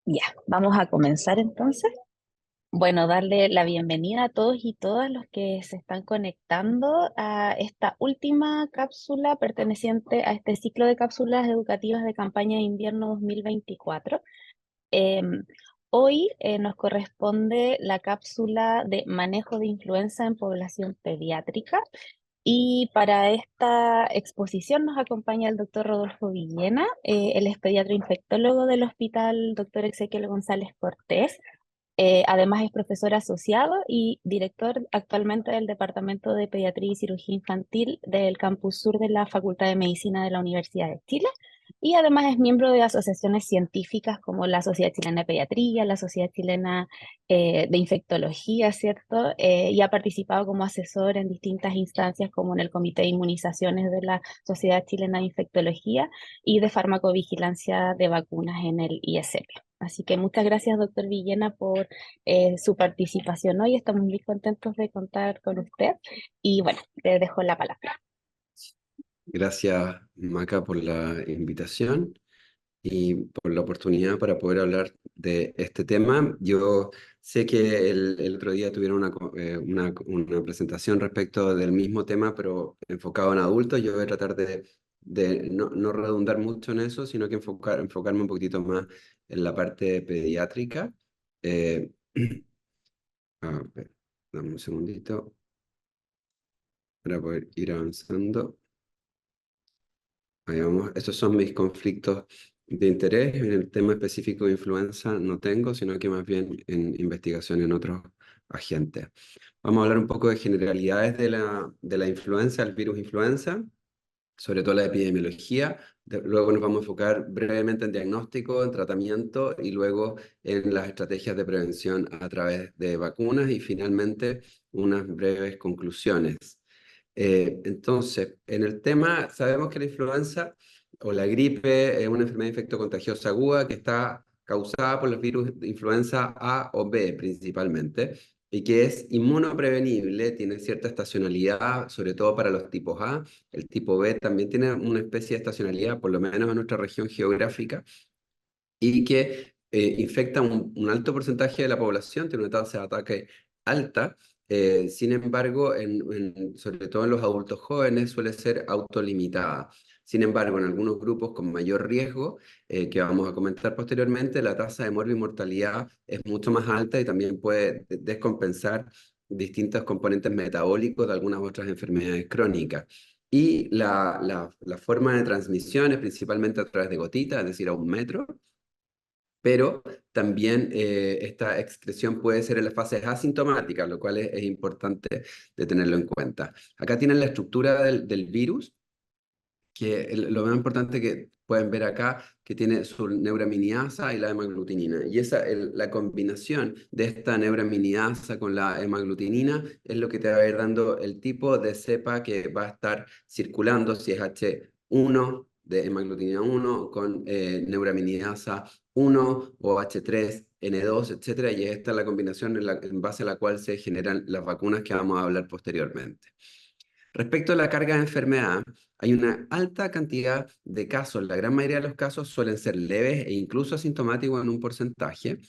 Ya, vamos a comenzar entonces. Bueno, darle la bienvenida a todos y todas los que se están conectando a esta última cápsula perteneciente a este ciclo de cápsulas educativas de campaña de invierno 2024. Em, Hoy nos corresponde la cápsula de manejo de influenza en población pediátrica. Y para esta exposición nos acompaña el doctor Rodolfo Villena. Él es pediatra infectólogo del Hospital Doctor Ezequiel González Cortés. Además es profesor asociado y director actualmente del Departamento de Pediatría y Cirugía Infantil del Campus Sur de la Facultad de Medicina de la Universidad de Chile. Y además es miembro de asociaciones científicas como la Sociedad Chilena de Pediatría, la Sociedad Chilena de Infectología, ¿cierto? Y ha participado como asesor en distintas instancias como en el Comité de Inmunizaciones de la Sociedad Chilena de Infectología y de Farmacovigilancia de Vacunas en el ISP. Así que muchas gracias, doctor Villena, por su participación hoy. Estamos muy contentos de contar con usted. Y bueno, le dejo la palabra. Gracias, Maca, por la invitación y por la oportunidad para poder hablar de este tema. Yo sé que el otro día tuvieron una presentación respecto del mismo tema, pero enfocado en adultos. Yo voy a tratar de no redundar mucho en eso, sino que enfocarme un poquitito más en la parte pediátrica. Eh, a ver, dame un segundito para poder ir avanzando. Ahí vamos. Estos son mis conflictos de interés. En el tema específico de influenza no tengo, sino que más bien en investigación en otros agentes. Vamos a hablar un poco de generalidades de la influenza, el virus influenza, sobre todo la epidemiología. Luego nos vamos a enfocar brevemente en diagnóstico, en tratamiento y luego en las estrategias de prevención a través de vacunas y finalmente unas breves conclusiones. Entonces, en el tema, sabemos que la influenza o la gripe es una enfermedad infectocontagiosa aguda que está causada por los virus de influenza A o B principalmente y que es inmunoprevenible, tiene cierta estacionalidad, sobre todo para los tipos A. El tipo B también tiene una especie de estacionalidad, por lo menos en nuestra región geográfica, y que infecta un alto porcentaje de la población, tiene una tasa de ataque alta. Sin embargo, sobre todo en los adultos jóvenes, suele ser autolimitada. Sin embargo, en algunos grupos con mayor riesgo, que vamos a comentar posteriormente, la tasa de mortalidad es mucho más alta y también puede descompensar distintos componentes metabólicos de algunas otras enfermedades crónicas. Y la forma de transmisión es principalmente a través de gotitas, es decir, a 1 metro, pero también esta excreción puede ser en las fases asintomáticas, lo cual es importante de tenerlo en cuenta. Acá tienen la estructura del virus, que lo más importante que pueden ver acá, que tiene su neuraminidasa y la hemaglutinina. Y la combinación de esta neuraminidasa con la hemaglutinina es lo que te va a ir dando el tipo de cepa que va a estar circulando, si es H1 de hemaglutinina 1 con neuraminidasa 1 o H3N2, etcétera. Y esta es la combinación en base a la cual se generan las vacunas que vamos a hablar posteriormente. Respecto a la carga de enfermedad, hay una alta cantidad de casos. La gran mayoría de los casos suelen ser leves e incluso asintomáticos en un porcentaje,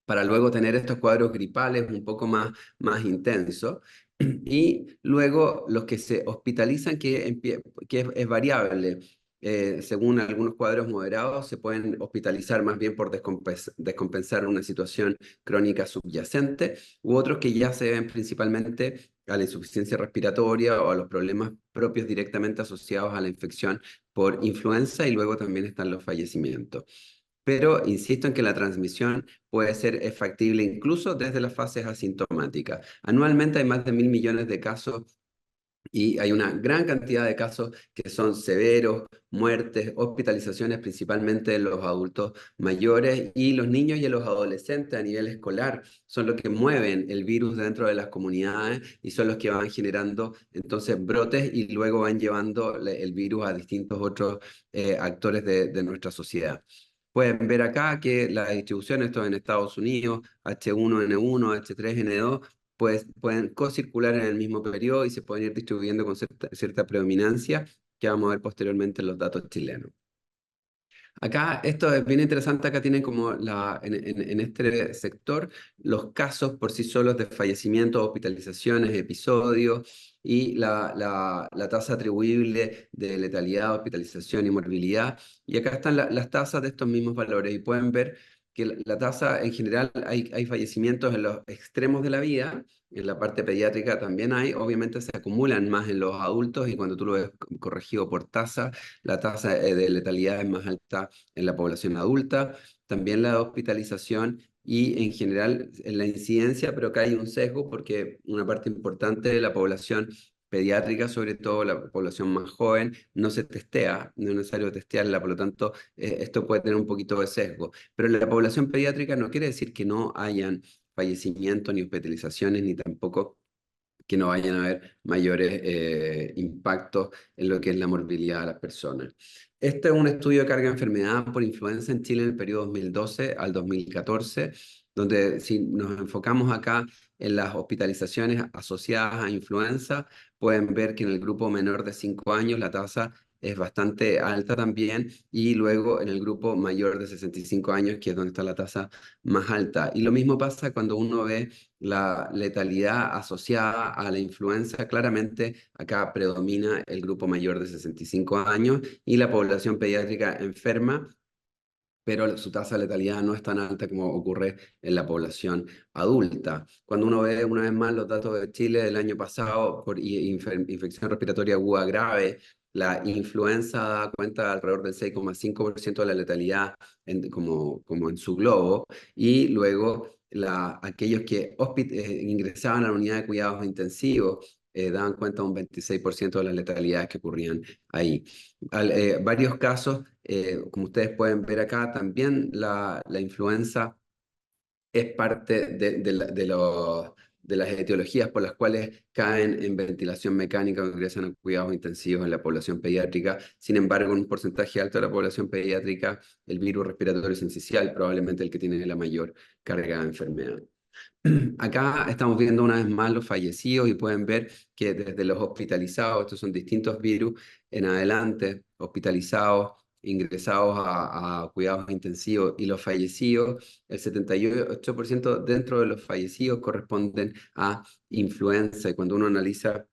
para luego tener estos cuadros gripales un poco más intensos. Y luego los que se hospitalizan, que es variable. Según algunos cuadros moderados, se pueden hospitalizar más bien por descompensar una situación crónica subyacente, u otros que ya se ven principalmente a la insuficiencia respiratoria o a los problemas propios directamente asociados a la infección por influenza, y luego también están los fallecimientos. Pero insisto en que la transmisión puede ser factible incluso desde las fases asintomáticas. Anualmente hay más de 1.000 millones de casos y hay una gran cantidad de casos que son severos, muertes, hospitalizaciones principalmente en los adultos mayores, y los niños y los adolescentes a nivel escolar son los que mueven el virus dentro de las comunidades y son los que van generando entonces brotes y luego van llevando el virus a distintos otros actores de nuestra sociedad. Pueden ver acá que la distribución, esto en Estados Unidos, H1N1, H3N2, pues pueden co-circular en el mismo periodo y se pueden ir distribuyendo con cierta predominancia, que vamos a ver posteriormente en los datos chilenos. Acá esto es bien interesante, acá tienen como en este sector los casos por sí solos de fallecimiento, hospitalizaciones, episodios y la tasa atribuible de letalidad, hospitalización y morbilidad. Y acá están las tasas de estos mismos valores y pueden ver que la tasa en general hay fallecimientos en los extremos de la vida, en la parte pediátrica también hay, obviamente se acumulan más en los adultos y cuando tú lo ves corregido por tasa, la tasa de letalidad es más alta en la población adulta, también la hospitalización y en general en la incidencia, pero acá hay un sesgo porque una parte importante de la población pediátrica, sobre todo la población más joven, no se testea, no es necesario testearla, por lo tanto, esto puede tener un poquito de sesgo. Pero en la población pediátrica no quiere decir que no hayan fallecimientos, ni hospitalizaciones, ni tampoco que no vayan a haber mayores impactos en lo que es la morbilidad de las personas. Este es un estudio de carga de enfermedad por influenza en Chile en el periodo 2012 al 2014, donde si nos enfocamos acá en las hospitalizaciones asociadas a influenza, pueden ver que en el grupo menor de 5 años la tasa es bastante alta también, y luego en el grupo mayor de 65 años, que es donde está la tasa más alta. Y lo mismo pasa cuando uno ve la letalidad asociada a la influenza. Claramente acá predomina el grupo mayor de 65 años y la población pediátrica enferma, pero su tasa de letalidad no es tan alta como ocurre en la población adulta. Cuando uno ve una vez más los datos de Chile del año pasado por infección respiratoria aguda grave, la influenza da cuenta de alrededor del 6,5% de la letalidad como en su globo, y luego aquellos que ingresaban a la unidad de cuidados intensivos daban cuenta de un 26% de las letalidades que ocurrían ahí. Varios casos, como ustedes pueden ver acá, también la influenza es parte de las etiologías por las cuales caen en ventilación mecánica o ingresan a cuidados intensivos en la población pediátrica. Sin embargo, en un porcentaje alto de la población pediátrica, el virus respiratorio sincicial, probablemente el que tiene la mayor carga de enfermedad. Acá estamos viendo una vez más los fallecidos y pueden ver que desde los hospitalizados, estos son distintos virus, en adelante, hospitalizados, ingresados a cuidados intensivos, y los fallecidos, el 78% dentro de los fallecidos corresponden a influenza. Y cuando uno analiza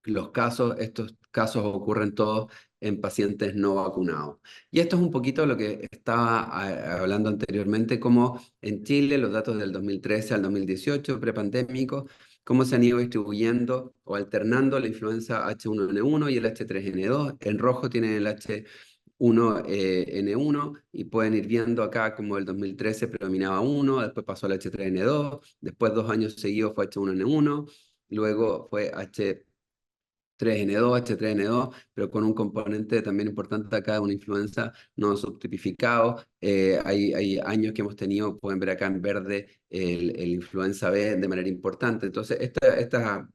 los casos, estos casos ocurren todos en pacientes no vacunados. Y esto es un poquito lo que estaba hablando anteriormente, como en Chile los datos del 2013 al 2018, prepandémicos, cómo se han ido distribuyendo o alternando la influenza H1N1 y el H3N2. En rojo tienen el H1N1 y pueden ir viendo acá como el 2013 predominaba uno, después pasó al H3N2, después 2 años seguidos fue H1N1, luego fue H3N2, H3N2, pero con un componente también importante acá de una influenza no subtipificado. Hay años que hemos tenido, pueden ver acá en verde, el influenza B de manera importante. Entonces, esta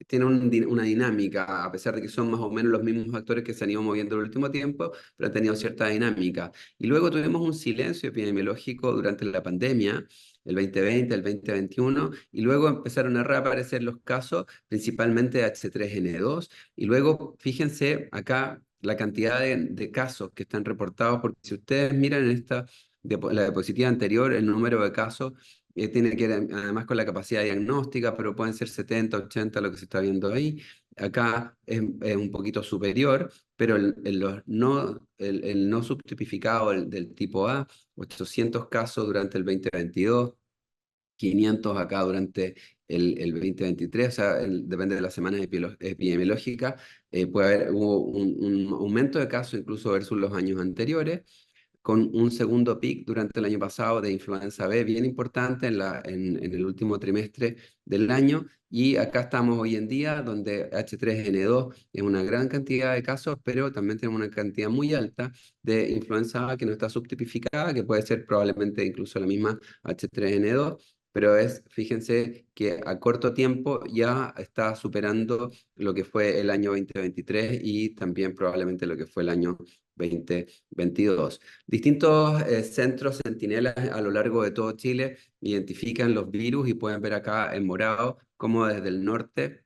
tiene una dinámica, a pesar de que son más o menos los mismos actores que se han ido moviendo en el último tiempo, pero han tenido cierta dinámica. Y luego tuvimos un silencio epidemiológico durante la pandemia, el 2020, el 2021, y luego empezaron a reaparecer los casos, principalmente H3N2, y luego fíjense acá la cantidad de casos que están reportados, porque si ustedes miran en la diapositiva anterior, el número de casos tiene que ver además con la capacidad diagnóstica, pero pueden ser 70, 80 lo que se está viendo ahí. Acá es un poquito superior, pero el no subtipificado del tipo A, 800 casos durante el 2022, 500 acá durante el 2023, o sea, depende de las semanas epidemiológicas, puede haber hubo un aumento de casos incluso versus los años anteriores, con un segundo pic durante el año pasado de influenza B bien importante en el último trimestre del año, y acá estamos hoy en día donde H3N2 es una gran cantidad de casos, pero también tenemos una cantidad muy alta de influenza A que no está subtipificada, que puede ser probablemente incluso la misma H3N2, pero fíjense que a corto tiempo ya está superando lo que fue el año 2023 y también probablemente lo que fue el año 2022. Distintos centros centinelas a lo largo de todo Chile identifican los virus y pueden ver acá en morado cómo desde el norte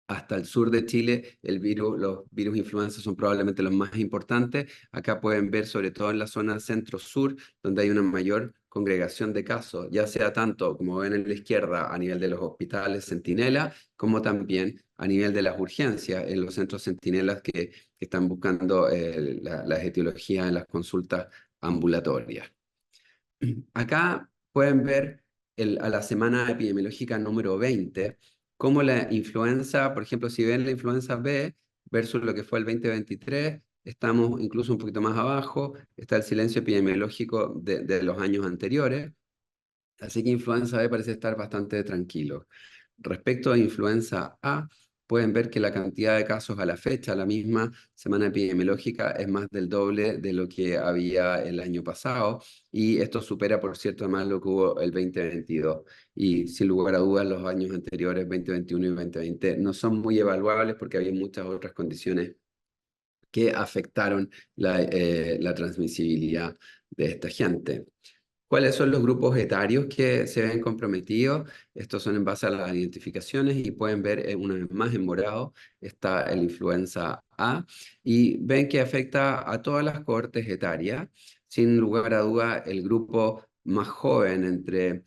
hasta el sur de Chile, los virus influenza son probablemente los más importantes. Acá pueden ver, sobre todo en la zona centro-sur, donde hay una mayor congregación de casos, ya sea tanto, como ven en la izquierda, a nivel de los hospitales Centinela, como también a nivel de las urgencias, en los centros Centinelas que están buscando las etiologías en las consultas ambulatorias. Acá pueden ver a la semana epidemiológica número 20 cómo la influenza, por ejemplo, si ven la influenza B versus lo que fue el 2023, estamos incluso un poquito más abajo, está el silencio epidemiológico de los años anteriores, así que influenza B parece estar bastante tranquilo. Respecto a influenza A, pueden ver que la cantidad de casos a la fecha, la misma semana epidemiológica, es más del doble de lo que había el año pasado, y esto supera, por cierto, más lo que hubo el 2022. Y sin lugar a dudas, los años anteriores, 2021 y 2020, no son muy evaluables porque había muchas otras condiciones que afectaron la transmisibilidad de esta gente. ¿Cuáles son los grupos etarios que se ven comprometidos? Estos son en base a las identificaciones y pueden ver una vez más en morado está el influenza A y ven que afecta a todas las cohortes etarias. Sin lugar a duda, el grupo más joven, entre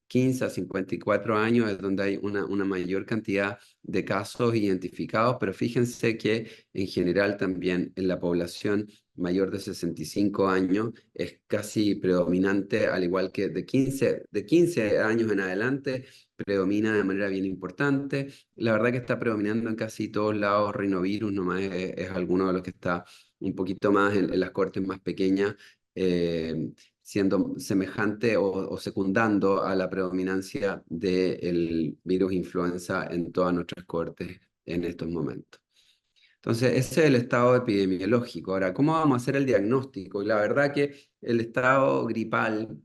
15 a 54 años, es donde hay una mayor cantidad de casos identificados, pero fíjense que en general también en la población mayor de 65 años es casi predominante, al igual que de 15 años en adelante, predomina de manera bien importante. La verdad que está predominando en casi todos lados, rinovirus nomás es alguno de los que está un poquito más en las cortes más pequeñas, siendo semejante o secundando a la predominancia del virus influenza en todas nuestras cortes en estos momentos. Entonces, ese es el estado epidemiológico. Ahora, ¿cómo vamos a hacer el diagnóstico? Y la verdad que el estado gripal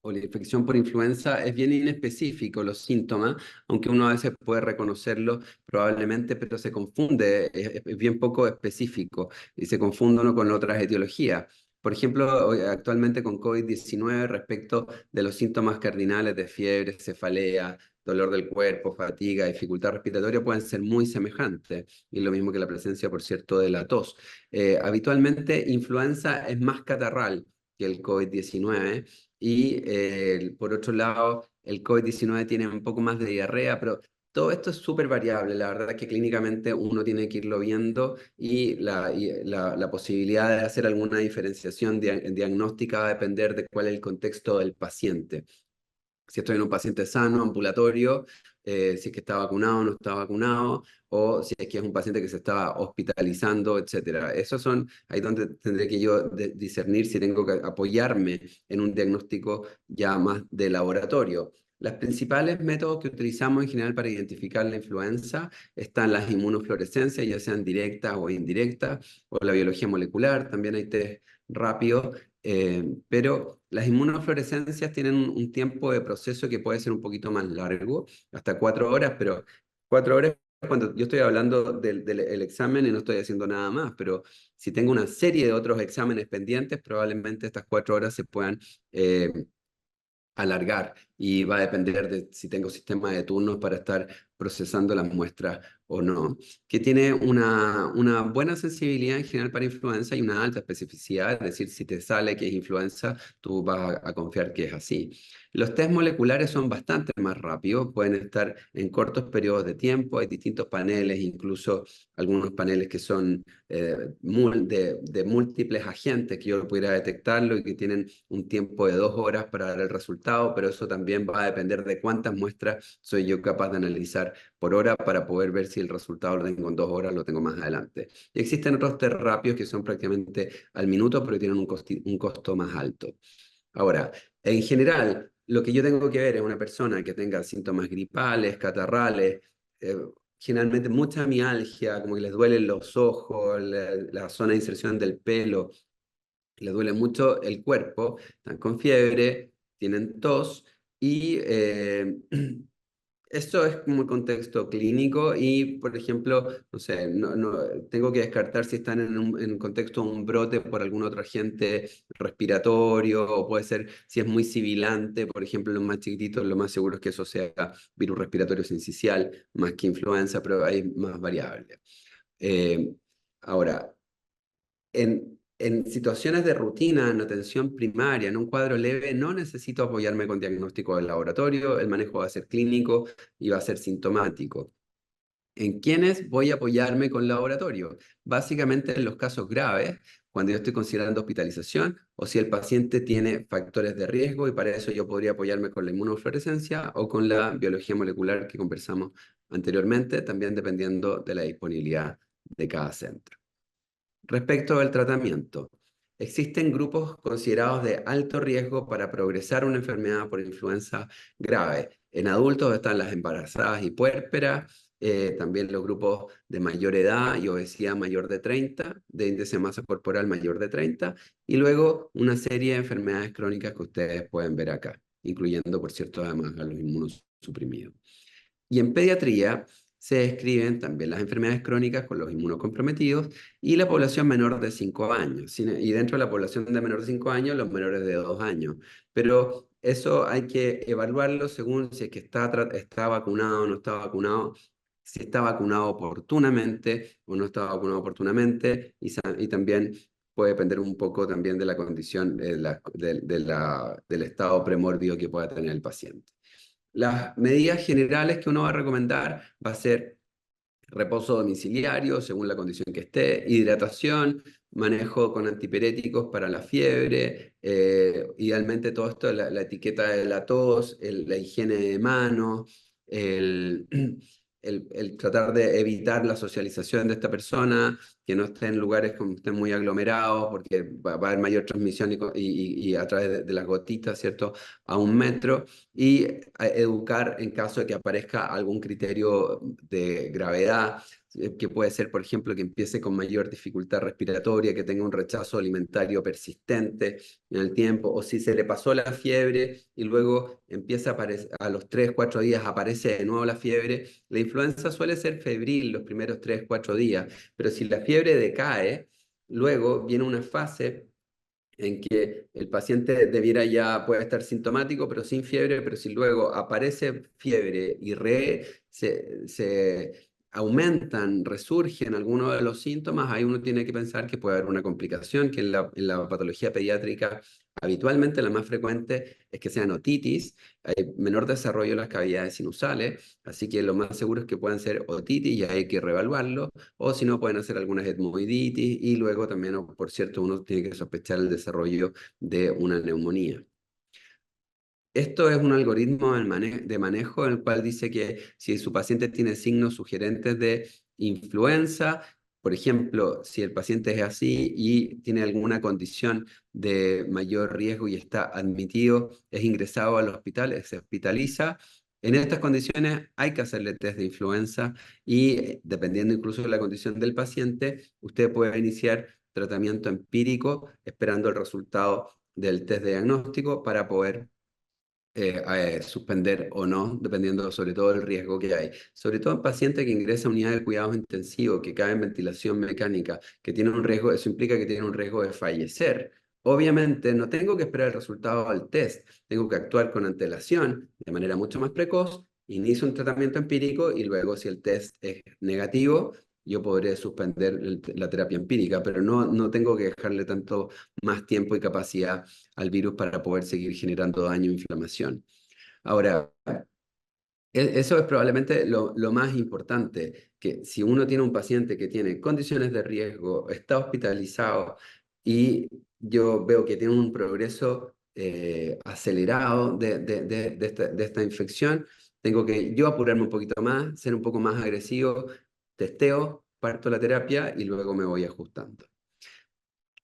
o la infección por influenza es bien inespecífico los síntomas, aunque uno a veces puede reconocerlo probablemente, pero se confunde, es bien poco específico y se confunde uno con otras etiologías. Por ejemplo, actualmente con COVID-19 respecto de los síntomas cardinales de fiebre, cefalea, dolor del cuerpo, fatiga, dificultad respiratoria pueden ser muy semejantes, y lo mismo que la presencia, por cierto, de la tos. Habitualmente, influenza es más catarral que el COVID-19, y por otro lado, el COVID-19 tiene un poco más de diarrea, pero todo esto es súper variable. La verdad es que clínicamente uno tiene que irlo viendo, y la posibilidad de hacer alguna diferenciación diagnóstica va a depender de cuál es el contexto del paciente. Si estoy en un paciente sano, ambulatorio, si es que está vacunado o no está vacunado, o si es que es un paciente que se está hospitalizando, etcétera. Esos son ahí donde tendré que yo discernir si tengo que apoyarme en un diagnóstico ya más de laboratorio. Los principales métodos que utilizamos en general para identificar la influenza están las inmunofluorescencias, ya sean directas o indirectas, o la biología molecular, también hay test rápidos, pero las inmunofluorescencias tienen un tiempo de proceso que puede ser un poquito más largo, hasta 4 horas, pero 4 horas cuando yo estoy hablando del examen y no estoy haciendo nada más, pero si tengo una serie de otros exámenes pendientes, probablemente estas 4 horas se puedan alargar, y va a depender de si tengo sistema de turnos para estar procesando las muestras o no, que tiene una buena sensibilidad en general para influenza y una alta especificidad, es decir, si te sale que es influenza, tú vas a confiar que es así. Los test moleculares son bastante más rápidos, pueden estar en cortos periodos de tiempo, hay distintos paneles, incluso algunos paneles que son de múltiples agentes que yo pudiera detectarlo y que tienen un tiempo de 2 horas para dar el resultado, pero eso también va a depender de cuántas muestras soy yo capaz de analizar por hora para poder ver si el resultado lo tengo en 2 horas, lo tengo más adelante. Y existen otros test rápidos que son prácticamente al minuto, pero tienen un costo más alto. Ahora, en general, lo que yo tengo que ver es una persona que tenga síntomas gripales, catarrales, eh, generalmente mucha mialgia, como que les duelen los ojos, la zona de inserción del pelo, les duele mucho el cuerpo, están con fiebre, tienen tos y Eso es como el contexto clínico y, por ejemplo, no sé, tengo que descartar si están en un contexto de un brote por algún otro agente respiratorio o puede ser si es muy sibilante, por ejemplo, los más chiquititos, lo más seguro es que eso sea virus respiratorio sincicial más que influenza, pero hay más variables. Eh, Ahora, en situaciones de rutina, en atención primaria, en un cuadro leve, no necesito apoyarme con diagnóstico del laboratorio, el manejo va a ser clínico y va a ser sintomático. ¿En quiénes voy a apoyarme con laboratorio? Básicamente en los casos graves, cuando yo estoy considerando hospitalización o si el paciente tiene factores de riesgo y para eso yo podría apoyarme con la inmunofluorescencia o con la biología molecular que conversamos anteriormente, también dependiendo de la disponibilidad de cada centro. Respecto al tratamiento, existen grupos considerados de alto riesgo para progresar una enfermedad por influenza grave. En adultos están las embarazadas y puérperas, también los grupos de mayor edad y obesidad mayor de 30, de índice de masa corporal mayor de 30, y luego una serie de enfermedades crónicas que ustedes pueden ver acá, incluyendo, por cierto, además a los inmunosuprimidos. Y en pediatría se describen también las enfermedades crónicas con los inmunocomprometidos y la población menor de 5 años. Y dentro de la población de menor de 5 años, los menores de 2 años. Pero eso hay que evaluarlo según si es que está vacunado o no está vacunado, si está vacunado oportunamente o no está vacunado oportunamente, y también puede depender un poco también de la condición, del estado premórbido que pueda tener el paciente. Las medidas generales que uno va a recomendar va a ser reposo domiciliario según la condición que esté, hidratación, manejo con antipiréticos para la fiebre, idealmente todo esto, la etiqueta de la tos, la higiene de manos, el, el tratar de evitar la socialización de esta persona, que no esté en lugares como estén muy aglomerados, porque va a haber mayor transmisión y a través de las gotitas, ¿cierto? A 1 metro, y educar en caso de que aparezca algún criterio de gravedad, que puede ser, por ejemplo, que empiece con mayor dificultad respiratoria, que tenga un rechazo alimentario persistente en el tiempo, o si se le pasó la fiebre y luego empieza a aparecer, a los 3, 4 días aparece de nuevo la fiebre. La influenza suele ser febril los primeros 3, 4 días, pero si la fiebre decae, luego viene una fase en que el paciente debiera ya, puede estar sintomático, pero sin fiebre, pero si luego aparece fiebre y se aumentan, resurgen algunos de los síntomas, ahí uno tiene que pensar que puede haber una complicación, que en la patología pediátrica habitualmente la más frecuente es que sean otitis, hay menor desarrollo de las cavidades sinusales, así que lo más seguro es que puedan ser otitis y hay que reevaluarlo, o si no pueden hacer algunas etmoiditis y luego también, por cierto, uno tiene que sospechar el desarrollo de una neumonía. Esto es un algoritmo de manejo en el cual dice que si su paciente tiene signos sugerentes de influenza, por ejemplo, si el paciente es así y tiene alguna condición de mayor riesgo y está admitido, es ingresado al hospital, se hospitaliza. En estas condiciones hay que hacerle test de influenza y dependiendo incluso de la condición del paciente, usted puede iniciar tratamiento empírico esperando el resultado del test de diagnóstico para poder suspender o no, dependiendo sobre todo del riesgo que hay. Sobre todo en pacientes que ingresan a unidad de cuidados intensivos, que caen en ventilación mecánica, que tienen un riesgo, eso implica que tienen un riesgo de fallecer. Obviamente no tengo que esperar el resultado del test, tengo que actuar con antelación, de manera mucho más precoz, inicio un tratamiento empírico y luego si el test es negativo, yo podré suspender la terapia empírica, pero no tengo que dejarle tanto más tiempo y capacidad al virus para poder seguir generando daño e inflamación. Ahora, eso es probablemente lo más importante, que si uno tiene un paciente que tiene condiciones de riesgo, está hospitalizado y yo veo que tiene un progreso acelerado de esta infección, tengo que yo apurarme un poquito más, ser un poco más agresivo, testeo, parto la terapia y luego me voy ajustando.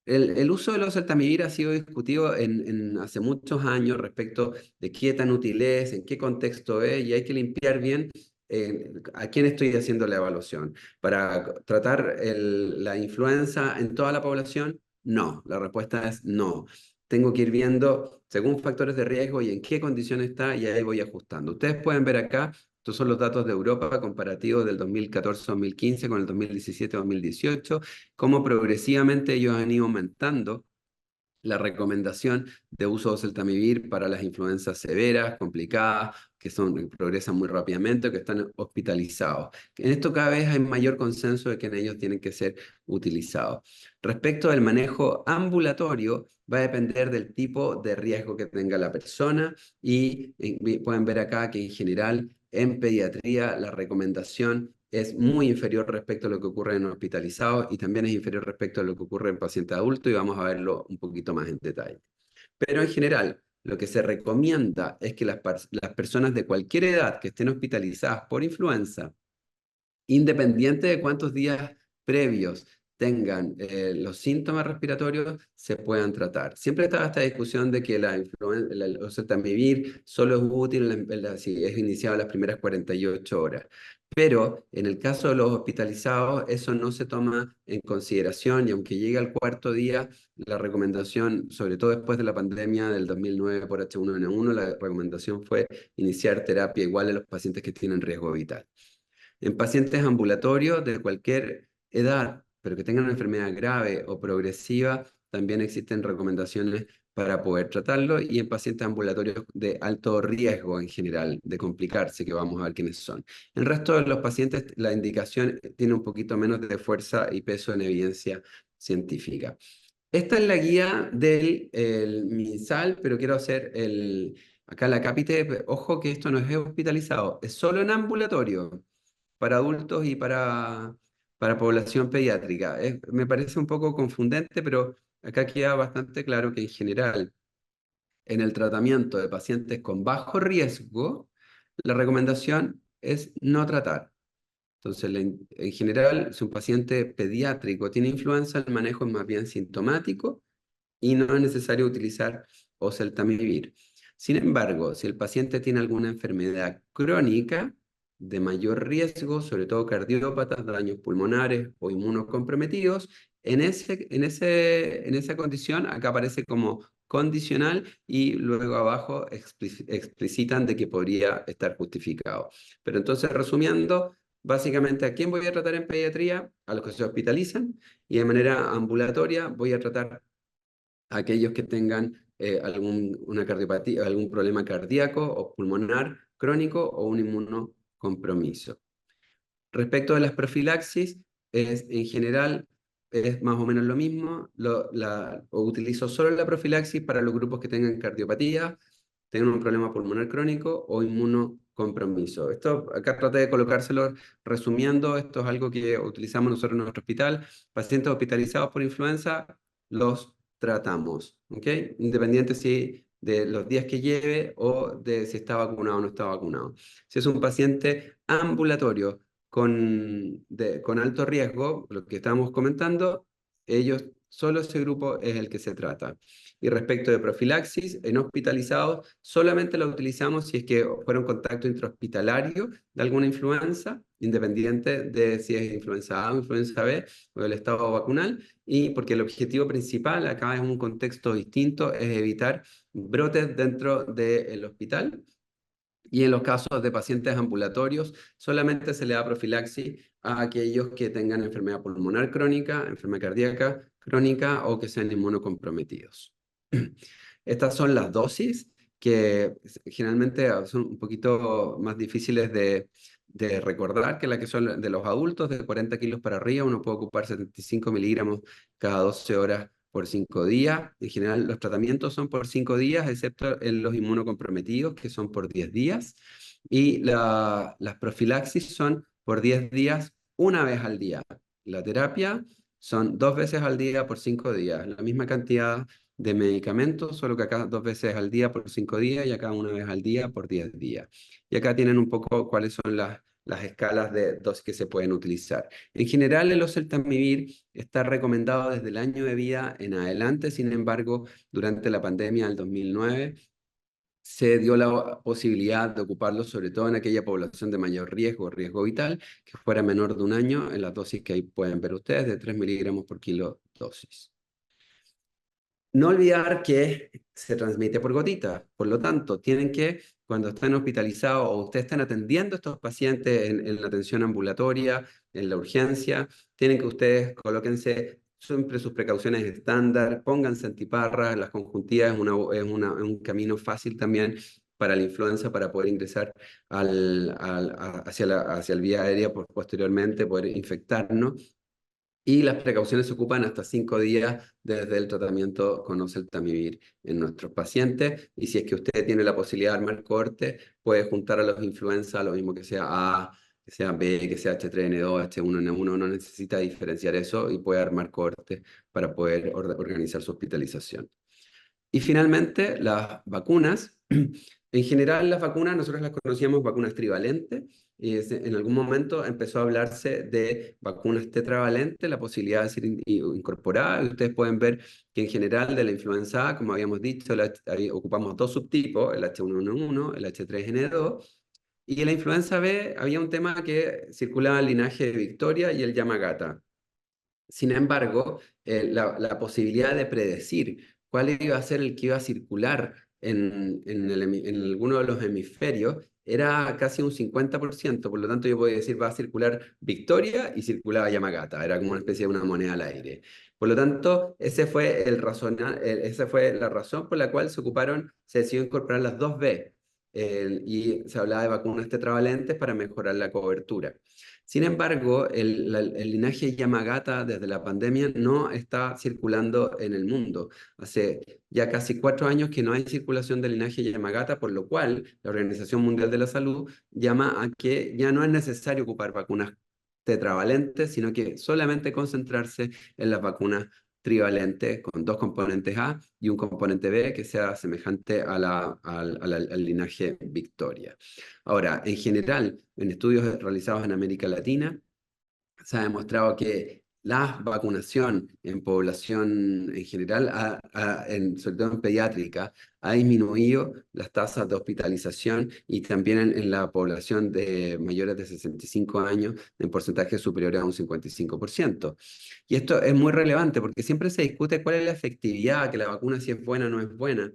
El uso de los oseltamivir ha sido discutido hace muchos años respecto de qué tan útil es, en qué contexto es, y hay que limpiar bien a quién estoy haciendo la evaluación. ¿Para tratar la influenza en toda la población? No, la respuesta es no. Tengo que ir viendo según factores de riesgo y en qué condición está, y ahí voy ajustando. Ustedes pueden ver acá, Estos son los datos de Europa comparativos del 2014-2015 con el 2017-2018, cómo progresivamente ellos han ido aumentando la recomendación de uso de oseltamivir para las influencias severas, complicadas, que progresan muy rápidamente o que están hospitalizados. En esto cada vez hay mayor consenso de que en ellos tienen que ser utilizados. Respecto del manejo ambulatorio, va a depender del tipo de riesgo que tenga la persona y pueden ver acá que en general en pediatría la recomendación es muy inferior respecto a lo que ocurre en hospitalizados y también es inferior respecto a lo que ocurre en pacientes adultos y vamos a verlo un poquito más en detalle. Pero en general, lo que se recomienda es que las personas de cualquier edad que estén hospitalizadas por influenza, independiente de cuántos días previos tengan los síntomas respiratorios, se puedan tratar. Siempre está esta discusión de que el oseltamivir solo es útil si es iniciado en las primeras 48 horas. Pero en el caso de los hospitalizados, eso no se toma en consideración y aunque llegue al cuarto día, la recomendación, sobre todo después de la pandemia del 2009 por H1N1, la recomendación fue iniciar terapia igual en los pacientes que tienen riesgo vital. En pacientes ambulatorios de cualquier edad, pero que tengan una enfermedad grave o progresiva, también existen recomendaciones para poder tratarlo y en pacientes ambulatorios de alto riesgo en general de complicarse, que vamos a ver quiénes son. En el resto de los pacientes, la indicación tiene un poquito menos de fuerza y peso en evidencia científica. Esta es la guía del MinSal, pero quiero hacer acá la cápite. Ojo que esto no es hospitalizado, es solo en ambulatorio para adultos y para población pediátrica. Me parece un poco confundente, pero acá queda bastante claro que en general, en el tratamiento de pacientes con bajo riesgo, la recomendación es no tratar. Entonces, en general, si un paciente pediátrico tiene influenza, el manejo es más bien sintomático y no es necesario utilizar oseltamivir. Sin embargo, si el paciente tiene alguna enfermedad crónica de mayor riesgo, sobre todo cardiópatas, daños pulmonares o inmunocomprometidos, en esa condición acá aparece como condicional y luego abajo explicitan de que podría estar justificado. Pero entonces, resumiendo, básicamente, ¿a quién voy a tratar en pediatría? A los que se hospitalizan y de manera ambulatoria voy a tratar aquellos que tengan una cardiopatía, algún problema cardíaco o pulmonar crónico o un inmunocompromiso. Respecto de las profilaxis, en general es más o menos lo mismo. Utilizo solo la profilaxis para los grupos que tengan cardiopatía, tengan un problema pulmonar crónico o inmunocompromiso. Esto acá traté de colocárselo resumiendo. Esto es algo que utilizamos nosotros en nuestro hospital. Pacientes hospitalizados por influenza los tratamos, ¿ok? Independiente si de los días que lleve o de si está vacunado o no está vacunado. Si es un paciente ambulatorio con alto riesgo, lo que estábamos comentando, solo ese grupo es el que se trata. Y respecto de profilaxis, en hospitalizados, solamente la utilizamos si es que fuera un contacto intrahospitalario de alguna influenza, independiente de si es influenza A o influenza B o del estado vacunal, y porque el objetivo principal acá es un contexto distinto, es evitar brotes dentro del hospital. Y en los casos de pacientes ambulatorios, solamente se le da profilaxis a aquellos que tengan enfermedad pulmonar crónica, enfermedad cardíaca crónica o que sean inmunocomprometidos. Estas son las dosis que generalmente son un poquito más difíciles de recordar que las que son de los adultos, de 40 kilos para arriba. Uno puede ocupar 75 miligramos cada 12 horas por 5 días. En general, los tratamientos son por 5 días, excepto en los inmunocomprometidos, que son por 10 días. Y las profilaxis son por 10 días, una vez al día. La terapia son 2 veces al día por 5 días, la misma cantidad de medicamentos, solo que acá 2 veces al día por 5 días y acá una vez al día por 10 días. Y acá tienen un poco cuáles son las escalas de dosis que se pueden utilizar. En general, el oseltamivir está recomendado desde el año de vida en adelante. Sin embargo, durante la pandemia del 2009 se dio la posibilidad de ocuparlo sobre todo en aquella población de mayor riesgo vital, que fuera menor de un año, en las dosis que ahí pueden ver ustedes, de 3 miligramos por kilo dosis. No olvidar que se transmite por gotitas, por lo tanto, tienen que, cuando estén hospitalizados o ustedes estén atendiendo a estos pacientes en la atención ambulatoria, en la urgencia, tienen que ustedes colóquense siempre sus precauciones estándar, pónganse antiparras, las conjuntivas es un camino fácil también para la influenza, para poder ingresar hacia el vía aérea posteriormente, poder infectarnos. Y las precauciones se ocupan hasta 5 días desde el tratamiento con oseltamivir en nuestros pacientes. Y si es que usted tiene la posibilidad de armar cohorte, puede juntar a los influenza, lo mismo que sea A, que sea B, que sea H3N2, H1N1, no necesita diferenciar eso y puede armar cohorte para poder organizar su hospitalización. Y finalmente, las vacunas. En general, las vacunas, nosotros las conocíamos vacunas trivalentes, y en algún momento empezó a hablarse de vacunas tetravalentes, la posibilidad de ser incorporada. Y ustedes pueden ver que en general de la influenza A, como habíamos dicho, ahí ocupamos dos subtipos, el H1N1, el H3N2, y en la influenza B había un tema que circulaba el linaje de Victoria y el Yamagata. Sin embargo, la posibilidad de predecir cuál iba a ser el que iba a circular en alguno de los hemisferios era casi un 50%. Por lo tanto yo podía decir va a circular Victoria y circulaba Yamagata, era como una especie de una moneda al aire. Por lo tanto, esa fue la razón por la cual se decidió incorporar las dos B, y se hablaba de vacunas tetravalentes para mejorar la cobertura. Sin embargo, el linaje Yamagata desde la pandemia no está circulando en el mundo. Hace ya casi 4 años que no hay circulación del linaje Yamagata, por lo cual la Organización Mundial de la Salud llama a que ya no es necesario ocupar vacunas tetravalentes, sino que solamente concentrarse en las vacunas trivalentes con dos componentes A y un componente B que sea semejante al linaje Victoria. Ahora, en general, en estudios realizados en América Latina, se ha demostrado que la vacunación en población en general, sobre todo en pediátrica, ha disminuido las tasas de hospitalización y también en la población de mayores de 65 años en porcentajes superiores a un 55%. Y esto es muy relevante porque siempre se discute cuál es la efectividad, que la vacuna si es buena o no es buena.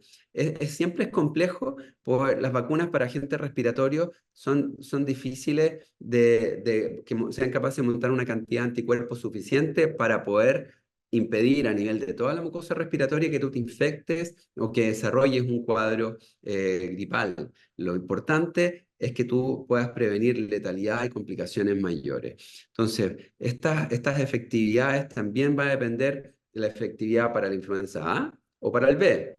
Siempre es complejo, porque las vacunas para agentes respiratorios son difíciles de que sean capaces de montar una cantidad de anticuerpos suficiente para poder impedir a nivel de toda la mucosa respiratoria que tú te infectes o que desarrolles un cuadro gripal. Lo importante es que tú puedas prevenir letalidad y complicaciones mayores. Entonces, estas efectividades también va a depender de la efectividad para la influenza A o para el B.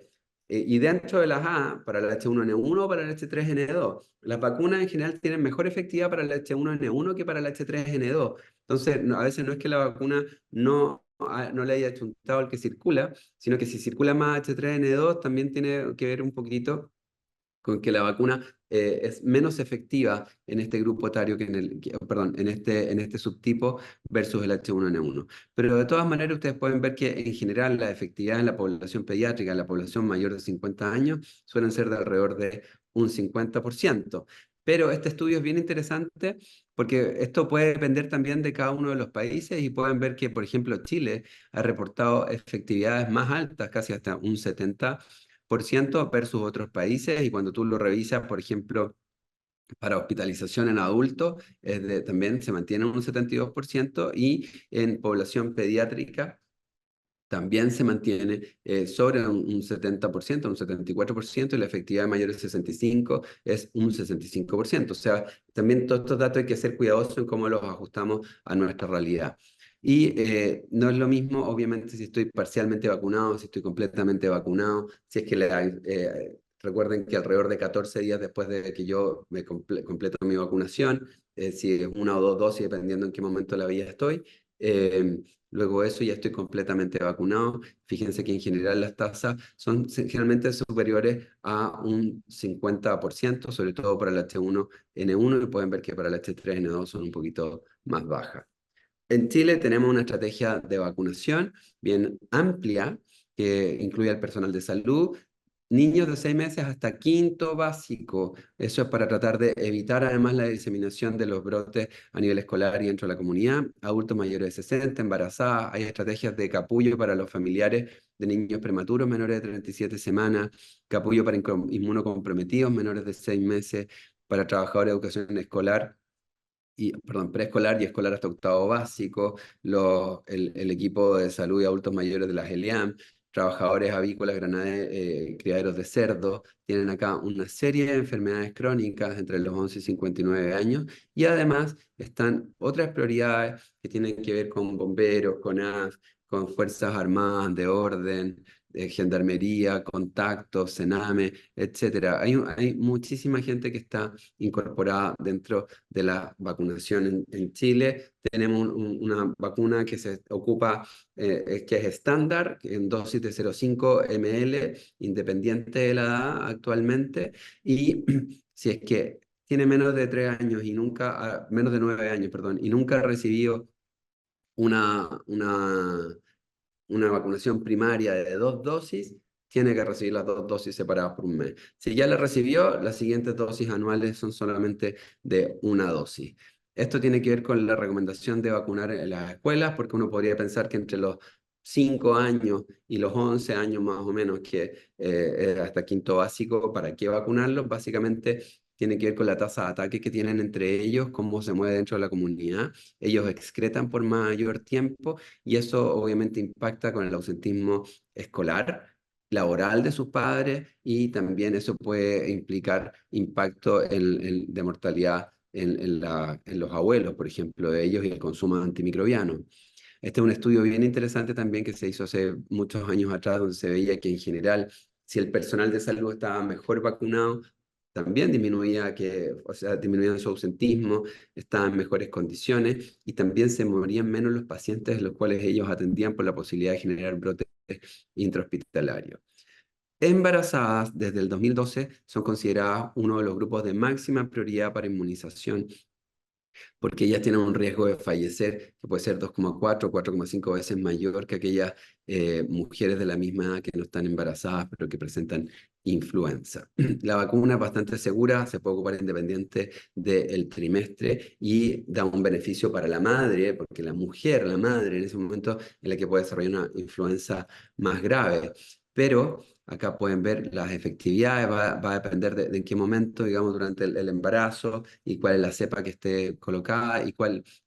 Y dentro de las A, para el H1N1 o para el H3N2, las vacunas en general tienen mejor efectividad para el H1N1 que para el H3N2. Entonces, a veces no es que la vacuna no le haya chuntado al que circula, sino que si circula más H3N2 también tiene que ver un poquito con que la vacuna es menos efectiva en este grupo etario perdón, en este subtipo versus el H1N1. Pero de todas maneras ustedes pueden ver que en general la efectividad en la población pediátrica, en la población mayor de 50 años, suelen ser de alrededor de un 50%. Pero este estudio es bien interesante porque esto puede depender también de cada uno de los países y pueden ver que, por ejemplo, Chile ha reportado efectividades más altas, casi hasta un 70% versus otros países, y cuando tú lo revisas, por ejemplo, para hospitalización en adultos, también se mantiene un 72% y en población pediátrica también se mantiene sobre un 70%, un 74%, y la efectividad de mayores de 65 es un 65%. O sea, también todos estos datos hay que ser cuidadosos en cómo los ajustamos a nuestra realidad. Y no es lo mismo, obviamente, si estoy parcialmente vacunado, si estoy completamente vacunado, si es que recuerden que alrededor de 14 días después de que yo me completo mi vacunación, si es una o dos dosis, dependiendo en qué momento de la vida estoy, eh, luego de eso ya estoy completamente vacunado. Fíjense que en general las tasas son generalmente superiores a un 50%, sobre todo para el H1N1, y pueden ver que para el H3N2 son un poquito más bajas. En Chile tenemos una estrategia de vacunación bien amplia que incluye al personal de salud. niños de 6 meses hasta quinto básico. Eso es para tratar de evitar además la diseminación de los brotes a nivel escolar y dentro de la comunidad. Adultos mayores de 60, embarazadas. Hay estrategias de capullo para los familiares de niños prematuros menores de 37 semanas, capullo para inmunocomprometidos menores de 6 meses, para trabajadores de educación escolar perdón, preescolar y escolar hasta octavo básico, el equipo de salud y adultos mayores de la GELIAM, trabajadores avícolas, criaderos de cerdo, tienen acá una serie de enfermedades crónicas entre los 11 y 59 años, y además están otras prioridades que tienen que ver con bomberos, con AF, con Fuerzas Armadas de Orden, Gendarmería, Contacto, Sename, etcétera. Hay muchísima gente que está incorporada dentro de la vacunación en Chile. Tenemos una vacuna que se ocupa, que es estándar, en dosis de 0,5 ml, independiente de la edad actualmente, y si es que tiene menos de 3 años y nunca, menos de 9 años, perdón, y nunca ha recibido una, una, una vacunación primaria de 2 dosis, tiene que recibir las 2 dosis separadas por un mes. Si ya la recibió, las siguientes dosis anuales son solamente de una dosis. Esto tiene que ver con la recomendación de vacunar en las escuelas, porque uno podría pensar que entre los 5 años y los 11 años más o menos, que hasta quinto básico, ¿para qué vacunarlos? Básicamente tiene que ver con la tasa de ataque que tienen entre ellos, cómo se mueve dentro de la comunidad. Ellos excretan por mayor tiempo y eso obviamente impacta con el ausentismo escolar, laboral de sus padres, y también eso puede implicar impacto de mortalidad en los abuelos, por ejemplo, de ellos y el consumo antimicrobiano. Este es un estudio bien interesante también que se hizo hace muchos años atrás, donde se veía que en general, si el personal de salud estaba mejor vacunado, también o sea, disminuían su ausentismo, estaban en mejores condiciones y también se morían menos los pacientes los cuales ellos atendían por la posibilidad de generar brotes intrahospitalarios. Embarazadas desde el 2012 son consideradas uno de los grupos de máxima prioridad para inmunización, porque ellas tienen un riesgo de fallecer que puede ser 2,4 o 4,5 veces mayor que aquellas mujeres de la misma edad que no están embarazadas, pero que presentan influenza. La vacuna es bastante segura, se puede ocupar independiente del trimestre y da un beneficio para la madre, porque la mujer, la madre, en ese momento es la que puede desarrollar una influenza más grave. Pero acá pueden ver las efectividades, va a depender de en qué momento, digamos, durante el embarazo, y cuál es la cepa que esté colocada, y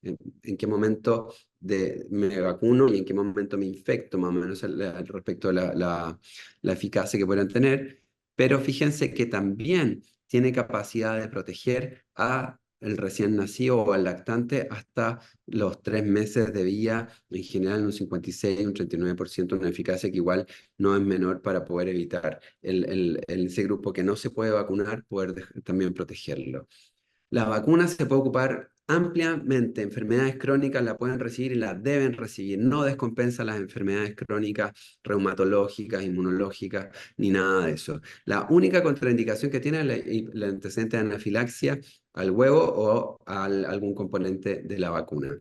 en qué momento me vacuno y en qué momento me infecto, más o menos respecto a la eficacia que puedan tener. Pero fíjense que también tiene capacidad de proteger a el recién nacido o al lactante hasta los 3 meses de vida, en general un 56, un 39%, una eficacia que igual no es menor para poder evitar ese grupo que no se puede vacunar, poder también protegerlo. La vacuna se puede ocupar ampliamente. Enfermedades crónicas la pueden recibir y la deben recibir. No descompensa las enfermedades crónicas, reumatológicas, inmunológicas, ni nada de eso. La única contraindicación que tiene es el antecedente de anafilaxia al huevo o a algún componente de la vacuna.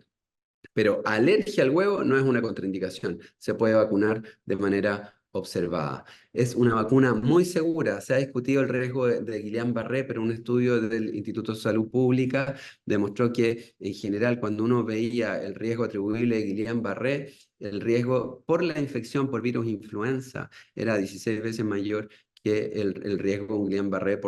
Pero alergia al huevo no es una contraindicación. Se puede vacunar de manera observada. Es una vacuna muy segura. Se ha discutido el riesgo de Guillain-Barré, pero un estudio del Instituto de Salud Pública demostró que en general cuando uno veía el riesgo atribuible de Guillain-Barré, el riesgo por la infección por virus influenza era 16 veces mayor que el riesgo de Guillain-Barré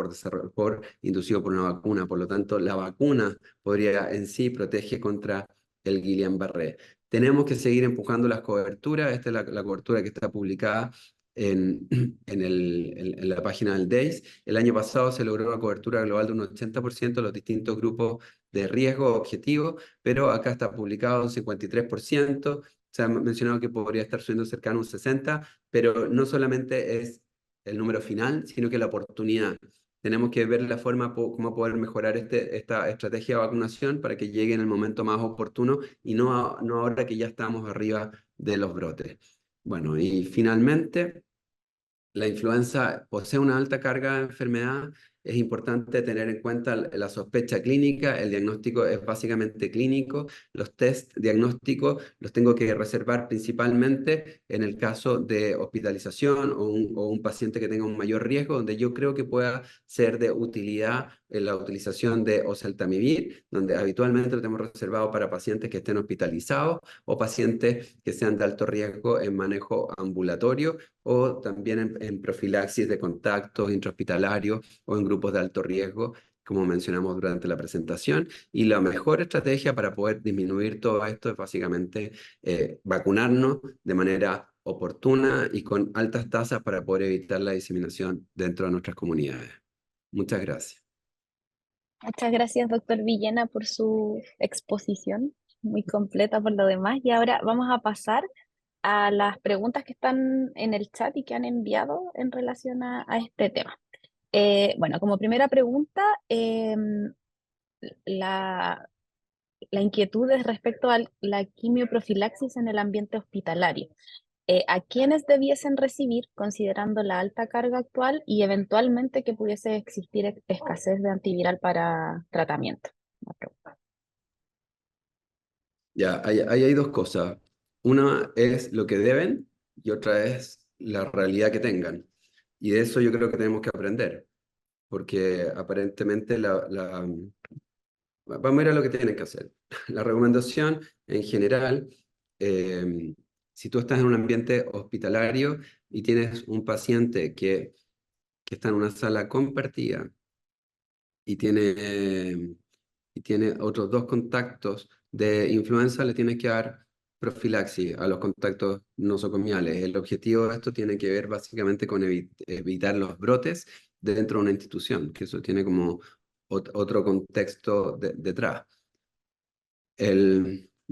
inducido por una vacuna. Por lo tanto, la vacuna podría en sí protege contra el Guillain-Barré. Tenemos que seguir empujando las coberturas. Esta es la cobertura que está publicada en la página del DEIS. El año pasado se logró una cobertura global de un 80% de los distintos grupos de riesgo objetivos, pero acá está publicado un 53%. Se ha mencionado que podría estar subiendo cercano a un 60%, pero no solamente es el número final, sino que la oportunidad. Tenemos que ver la forma cómo poder mejorar esta estrategia de vacunación para que llegue en el momento más oportuno y no ahora que ya estamos arriba de los brotes. Bueno, y finalmente, la influenza posee una alta carga de enfermedad es importante tener en cuenta la sospecha clínica. El diagnóstico es básicamente clínico. Los test diagnósticos los tengo que reservar principalmente en el caso de hospitalización o un paciente que tenga un mayor riesgo, donde yo creo que pueda ser de utilidad en la utilización de oseltamivir, donde habitualmente lo tenemos reservado para pacientes que estén hospitalizados o pacientes que sean de alto riesgo en manejo ambulatorio o también en profilaxis de contactos intrahospitalarios o en grupos de alto riesgo, como mencionamos durante la presentación. Y la mejor estrategia para poder disminuir todo esto es básicamente vacunarnos de manera oportuna y con altas tasas para poder evitar la diseminación dentro de nuestras comunidades. Muchas gracias. Muchas gracias, doctor Villena, por su exposición, muy completa por lo demás. Y ahora vamos a pasar a las preguntas que están en el chat y que han enviado en relación a este tema. Bueno, como primera pregunta, la, la inquietud es respecto a la quimioprofilaxis en el ambiente hospitalario. ¿A quiénes debiesen recibir considerando la alta carga actual y eventualmente que pudiese existir escasez de antiviral para tratamiento? Una pregunta. Ya, ahí hay dos cosas. Una es lo que deben y otra es la realidad que tengan. Y de eso yo creo que tenemos que aprender, porque aparentemente vamos a ir a lo que tienen que hacer. La recomendación en general, eh, si tú estás en un ambiente hospitalario y tienes un paciente que está en una sala compartida y tiene otros dos contactos de influenza, le tienes que dar profilaxis a los contactos nosocomiales. El objetivo de esto tiene que ver básicamente con evitar los brotes dentro de una institución, que eso tiene como otro contexto detrás.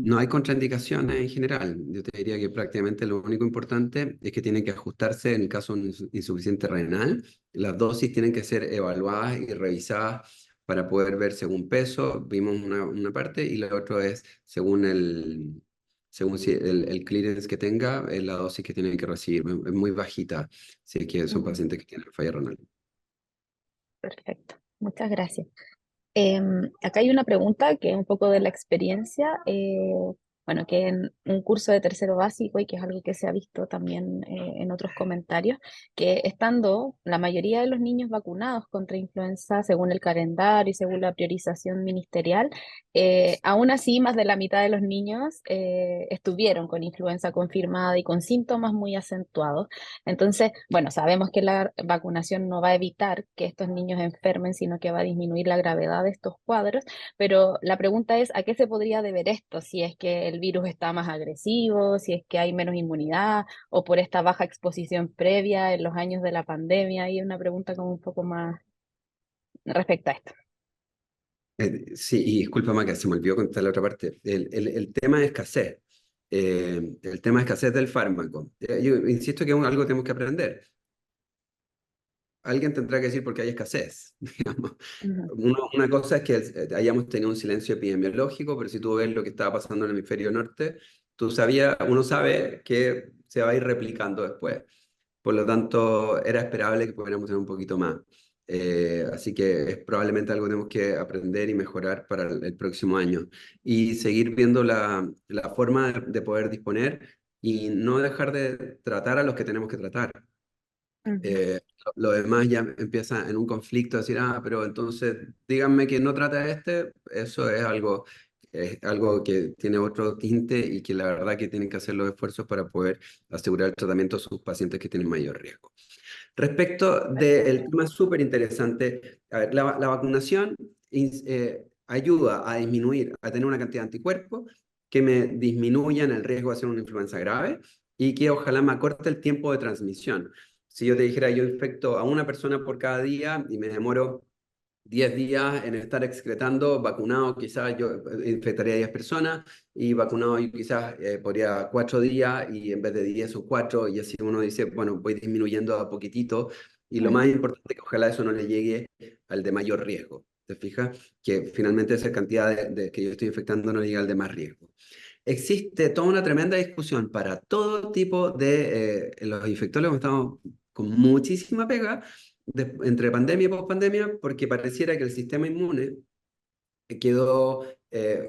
No hay contraindicaciones en general. Yo te diría que prácticamente lo único importante es que tienen que ajustarse en el caso de insuficiente renal. Las dosis tienen que ser evaluadas y revisadas para poder ver según peso, vimos una parte, y la otra es según si el clearance que tenga, la dosis que tienen que recibir. Es muy bajita si es que son Ujú. pacientes que tienen falla renal. Perfecto, muchas gracias. Acá hay una pregunta que es un poco de la experiencia, bueno, que en un curso de tercero básico y que es algo que se ha visto también en otros comentarios, que estando la mayoría de los niños vacunados contra influenza según el calendario y según la priorización ministerial, aún así más de la mitad de los niños estuvieron con influenza confirmada y con síntomas muy acentuados. Entonces, bueno, sabemos que la vacunación no va a evitar que estos niños enfermen, sino que va a disminuir la gravedad de estos cuadros, pero la pregunta es, ¿a qué se podría deber esto? Si es que el virus está más agresivo, si es que hay menos inmunidad o por esta baja exposición previa en los años de la pandemia. Y una pregunta como un poco más respecto a esto. Sí, y disculpa, Maca, se me olvidó contar la otra parte. El tema de escasez, el tema de escasez del fármaco. Yo insisto que es algo que tenemos que aprender. Alguien tendrá que decir por qué hay escasez, digamos. Ujú, Una cosa es que hayamos tenido un silencio epidemiológico, pero si tú ves lo que estaba pasando en el hemisferio norte, uno sabe que se va a ir replicando después. Por lo tanto, era esperable que pudiéramos tener un poquito más. Así que es probablemente algo que tenemos que aprender y mejorar para el próximo año. Y seguir viendo la forma de poder disponer y no dejar de tratar a los que tenemos que tratar. ujú. Lo demás ya empieza en un conflicto, decir, pero entonces díganme que no trata a este, eso es algo que tiene otro tinte y que la verdad que tienen que hacer los esfuerzos para poder asegurar el tratamiento a sus pacientes que tienen mayor riesgo. Respecto del Perfecto. tema súper interesante, a ver, la vacunación ayuda a disminuir, a tener una cantidad de anticuerpos que me disminuyan el riesgo de hacer una influenza grave y que ojalá me acorte el tiempo de transmisión. Si yo te dijera, yo infecto a una persona por cada día y me demoro 10 días en estar excretando, vacunado quizás yo infectaría a 10 personas y vacunado yo quizás podría 4 días y en vez de 10 o 4 y así uno dice, bueno, voy disminuyendo a poquitito y lo más Ujú. importante es que ojalá eso no le llegue al de mayor riesgo. ¿Te fijas? Que finalmente esa cantidad que yo estoy infectando no llega al de más riesgo. Existe toda una tremenda discusión para todo tipo de... los infectólogos estamos con muchísima pega entre pandemia y pospandemia porque pareciera que el sistema inmune quedó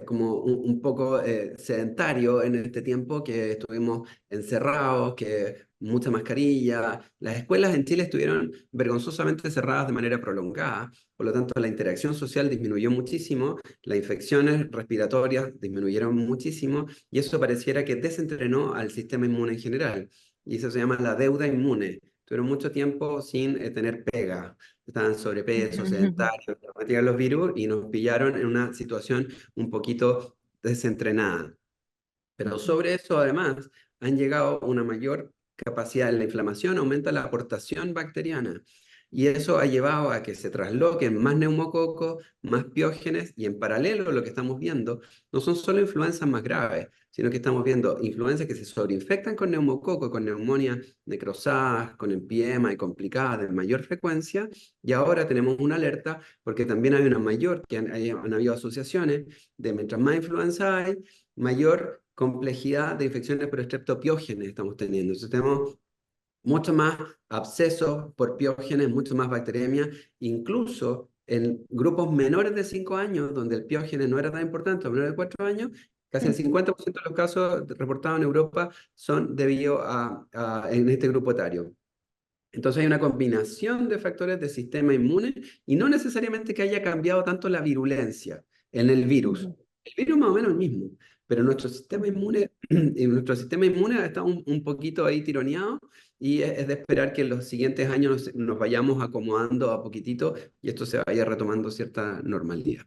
como un poco sedentario en este tiempo que estuvimos encerrados, que mucha mascarilla. Las escuelas en Chile estuvieron vergonzosamente cerradas de manera prolongada, por lo tanto la interacción social disminuyó muchísimo, las infecciones respiratorias disminuyeron muchísimo y eso pareciera que desentrenó al sistema inmune en general. Y eso se llama la deuda inmune. Tuvieron mucho tiempo sin tener pega, estaban sobrepeso, sedentarios, metían los virus y nos pillaron en una situación un poquito desentrenada. Pero sobre eso, además, han llegado una mayor capacidad en la inflamación, aumenta la aportación bacteriana. Y eso ha llevado a que se trasloquen más neumococos, más piógenes, y en paralelo lo que estamos viendo no son solo influencias más graves, sino que estamos viendo influencias que se sobreinfectan con neumococo, con neumonía necrosadas, con empiema y complicadas de mayor frecuencia, y ahora tenemos una alerta porque también hay una mayor, que han habido asociaciones de mientras más influenza hay, mayor complejidad de infecciones por estreptopiógenes estamos teniendo. Entonces tenemos mucho más abscesos por piógenes, mucho más bacteriemia, incluso en grupos menores de 5 años, donde el piógene no era tan importante, o menores de 4 años, casi el 50% de los casos reportados en Europa son debido en este grupo etario. Entonces hay una combinación de factores de sistema inmune y no necesariamente que haya cambiado tanto la virulencia en el virus. El virus más o menos el mismo, pero nuestro sistema inmune está un poquito ahí tironeado y es de esperar que en los siguientes años nos vayamos acomodando a poquitito y esto se vaya retomando cierta normalidad.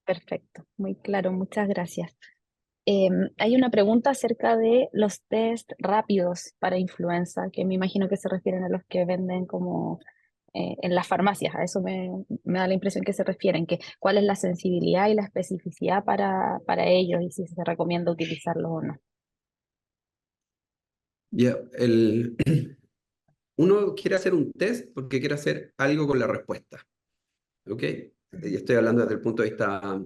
Perfecto, muy claro, muchas gracias. Hay una pregunta acerca de los test rápidos para influenza, que me imagino que se refieren a los que venden como en las farmacias. A eso me da la impresión que se refieren, que cuál es la sensibilidad y la especificidad para ellos y si se recomienda utilizarlos o no. Ya, uno quiere hacer un test porque quiere hacer algo con la respuesta. ¿Ok? Y estoy hablando desde el punto de vista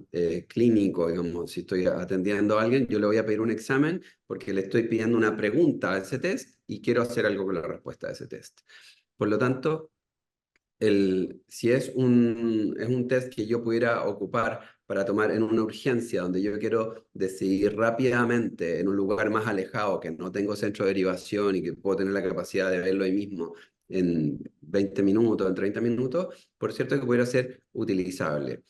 clínico, digamos, si estoy atendiendo a alguien, yo le voy a pedir un examen porque le estoy pidiendo una pregunta a ese test y quiero hacer algo con la respuesta de ese test. Por lo tanto, si es un test que yo pudiera ocupar para tomar en una urgencia, donde yo quiero decidir rápidamente en un lugar más alejado, que no tengo centro de derivación y que puedo tener la capacidad de verlo ahí mismo en 20 minutos, en 30 minutos, por cierto que pudiera ser utilizable.